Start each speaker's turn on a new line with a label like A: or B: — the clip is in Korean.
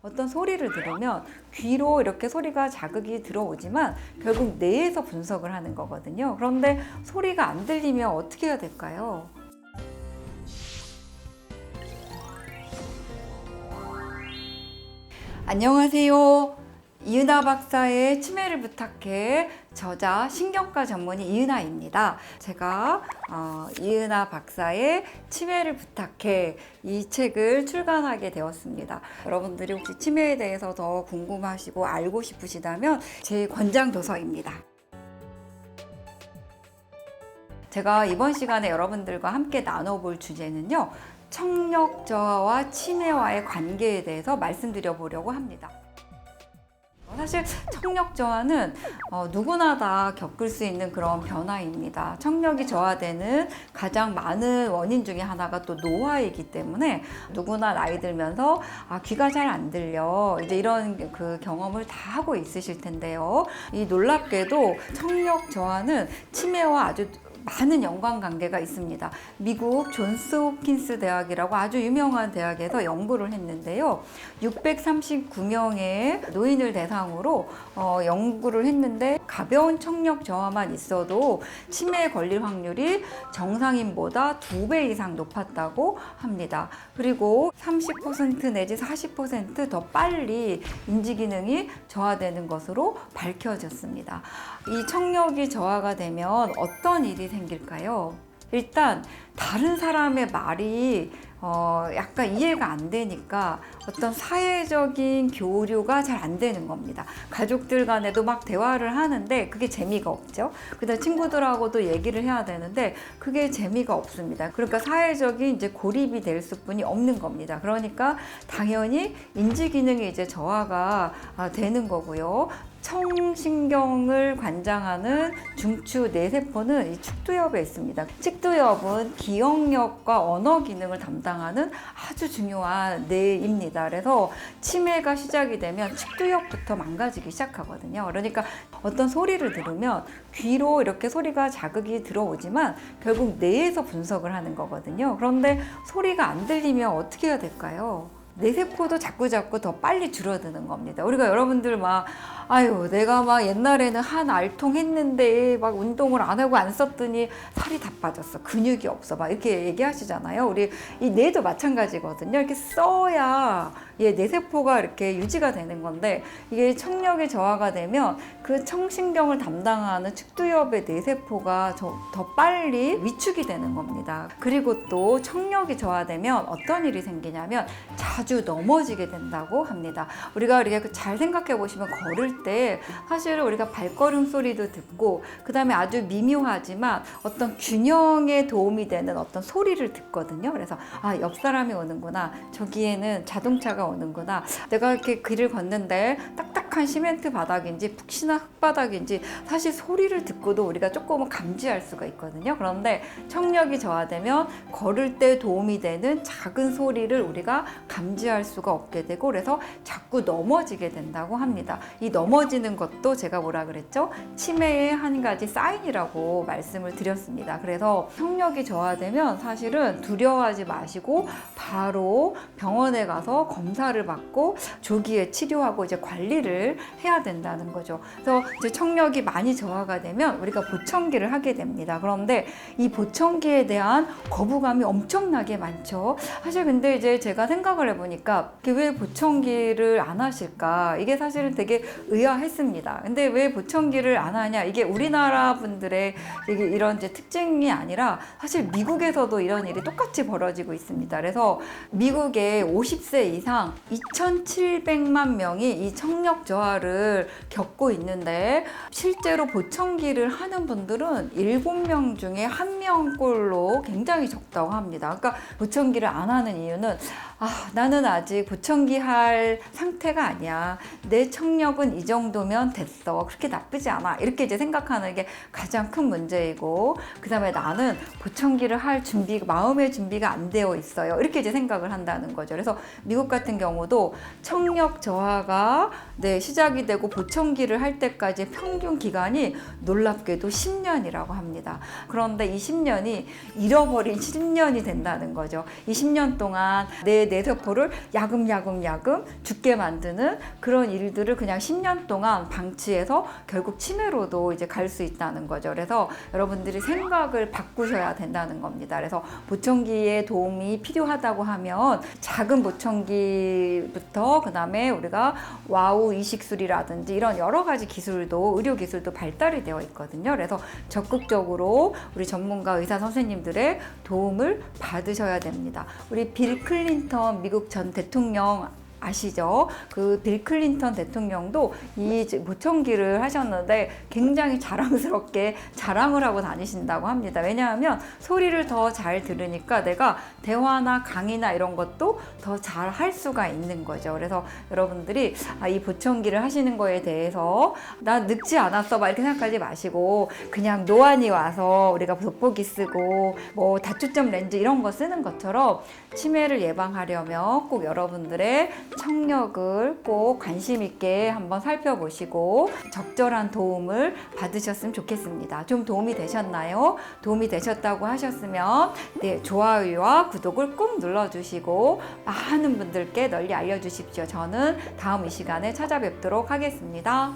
A: 어떤 소리를 들으면 귀로 이렇게 소리가 자극이 들어오지만 결국 뇌에서 분석을 하는 거거든요. 그런데 소리가 안 들리면 어떻게 해야 될까요? 안녕하세요. 이은하 박사의 치매를 부탁해 저자 신경과 전문의 이은하입니다. 제가 이은하 박사의 치매를 부탁해 이 책을 출간하게 되었습니다. 여러분들이 혹시 치매에 대해서 더 궁금하시고 알고 싶으시다면 제 권장 도서입니다. 제가 이번 시간에 여러분들과 함께 나눠볼 주제는요, 청력 저하와 치매와의 관계에 대해서 말씀드려 보려고 합니다. 사실 청력 저하는 누구나 다 겪을 수 있는 그런 변화입니다. 청력이 저하되는 가장 많은 원인 중에 하나가 또 노화이기 때문에 누구나 나이 들면서 귀가 잘 안 들려 이제 이런 그 경험을 다 하고 있으실 텐데요. 이 놀랍게도 청력 저하는 치매와 아주 많은 연관관계가 있습니다. 미국 존스 홉킨스 대학이라고 아주 유명한 대학에서 연구를 했는데요. 639명의 노인을 대상으로 연구를 했는데 가벼운 청력 저하만 있어도 치매에 걸릴 확률이 정상인보다 2배 이상 높았다고 합니다. 그리고 30% 내지 40% 더 빨리 인지기능이 저하되는 것으로 밝혀졌습니다. 이 청력이 저하가 되면 어떤 일이 생길까요? 일단 다른 사람의 말이 약간 이해가 안 되니까 어떤 사회적인 교류가 잘 안 되는 겁니다. 가족들 간에도 막 대화를 하는데 그게 재미가 없죠. 그다음 친구들하고도 얘기를 해야 되는데 그게 재미가 없습니다. 그러니까 사회적인 이제 고립이 될 수뿐이 없는 겁니다. 그러니까 당연히 인지 기능이 이제 저하가 되는 거고요. 청신경을 관장하는 중추 뇌세포는 이 측두엽에 있습니다. 측두엽은 기억력과 언어 기능을 담당하는 아주 중요한 뇌입니다. 그래서 치매가 시작이 되면 측두엽부터 망가지기 시작하거든요. 그러니까 어떤 소리를 들으면 귀로 이렇게 소리가 자극이 들어오지만 결국 뇌에서 분석을 하는 거거든요. 그런데 소리가 안 들리면 어떻게 해야 될까요? 뇌세포도 자꾸자꾸 더 빨리 줄어드는 겁니다. 우리가 여러분들 내가 옛날에는 한 알통 했는데 막 운동을 안 하고 안 썼더니 살이 다 빠졌어. 근육이 없어. 막 이렇게 얘기하시잖아요. 우리 이 뇌도 마찬가지거든요. 이렇게 써야 뇌세포가 이렇게 유지가 되는 건데 이게 청력이 저하가 되면 그 청신경을 담당하는 측두엽의 뇌세포가 더 빨리 위축이 되는 겁니다. 그리고 또 청력이 저하되면 어떤 일이 생기냐면 자주 넘어지게 된다고 합니다. 우리가 이렇게 잘 생각해 보시면 걸을 때 사실 우리가 발걸음 소리도 듣고 그 다음에 아주 미묘하지만 어떤 균형에 도움이 되는 어떤 소리를 듣거든요. 그래서 옆 사람이 오는구나, 저기에는 자동차가 오는구나, 내가 이렇게 길을 걷는데 딱딱한 시멘트 바닥인지 푹신한 흙바닥인지 사실 소리를 듣고도 우리가 조금은 감지할 수가 있거든요. 그런데 청력이 저하되면 걸을 때 도움이 되는 작은 소리를 우리가 감지할 수가 없게 되고 그래서 자꾸 넘어지게 된다고 합니다. 이 넘어지는 것도 제가 뭐라 그랬죠? 치매의 한 가지 사인이라고 말씀을 드렸습니다. 그래서 청력이 저하되면 사실은 두려워하지 마시고 바로 병원에 가서 검사를 받고 조기에 치료하고 이제 관리를 해야 된다는 거죠. 그래서 이제 청력이 많이 저하가 되면 우리가 보청기를 하게 됩니다. 그런데 이 보청기에 대한 거부감이 엄청나게 많죠. 사실 근데 이제 제가 생각을 해보니까 왜 보청기를 안 하실까? 이게 사실은 되게 의아했습니다. 근데 왜 보청기를 안 하냐? 이게 우리나라 분들의 이런 이제 특징이 아니라 사실 미국에서도 이런 일이 똑같이 벌어지고 있습니다. 그래서 미국의 50세 이상 2,700만 명이 이 청력 저하를 겪고 있는데 실제로 보청기를 하는 분들은 7명 중에 1명꼴로 굉장히 적다고 합니다. 그러니까 보청기를 안 하는 이유는 나는 아직 보청기 할 상태가 아니야. 내 청력은 이 정도면 됐어. 그렇게 나쁘지 않아. 이렇게 이제 생각하는 게 가장 큰 문제이고, 그 다음에 나는 보청기를 할 마음의 준비가 안 되어 있어요. 이렇게 이제 생각을 한다는 거죠. 그래서 미국 같은 경우도 청력 저하가 이제 시작이 되고 보청기를 할 때까지 평균 기간이 놀랍게도 10년이라고 합니다. 그런데 이 10년이 잃어버린 10년이 된다는 거죠. 이 10년 동안 내 뇌세포를 야금야금 죽게 만드는 그런 일들을 그냥 10년 동안 방치해서 결국 치매로도 이제 갈 수 있다는 거죠. 그래서 여러분들이 생각을 바꾸셔야 된다는 겁니다. 그래서 보청기의 도움이 필요하다고 하면 작은 보청기부터 그다음에 우리가 와우 이식술이라든지 이런 여러 가지 기술도 의료 기술도 발달이 되어 있거든요. 그래서 적극적으로 우리 전문가 의사 선생님들의 도움을 받으셔야 됩니다. 우리 빌 클린턴 미국 전 대통령 아시죠? 그 빌 클린턴 대통령도 이 보청기를 하셨는데 굉장히 자랑스럽게 자랑을 하고 다니신다고 합니다. 왜냐하면 소리를 더 잘 들으니까 내가 대화나 강의나 이런 것도 더 잘 할 수가 있는 거죠. 그래서 여러분들이 이 보청기를 하시는 거에 대해서 나 늙지 않았어 막 이렇게 생각하지 마시고 그냥 노안이 와서 우리가 돋보기 쓰고 뭐 다초점 렌즈 이런 거 쓰는 것처럼 치매를 예방하려면 꼭 여러분들의 청력을 꼭 관심 있게 한번 살펴보시고 적절한 도움을 받으셨으면 좋겠습니다. 좀 도움이 되셨나요? 도움이 되셨다고 하셨으면 네, 좋아요와 구독을 꼭 눌러주시고 많은 분들께 널리 알려주십시오. 저는 다음 이 시간에 찾아뵙도록 하겠습니다.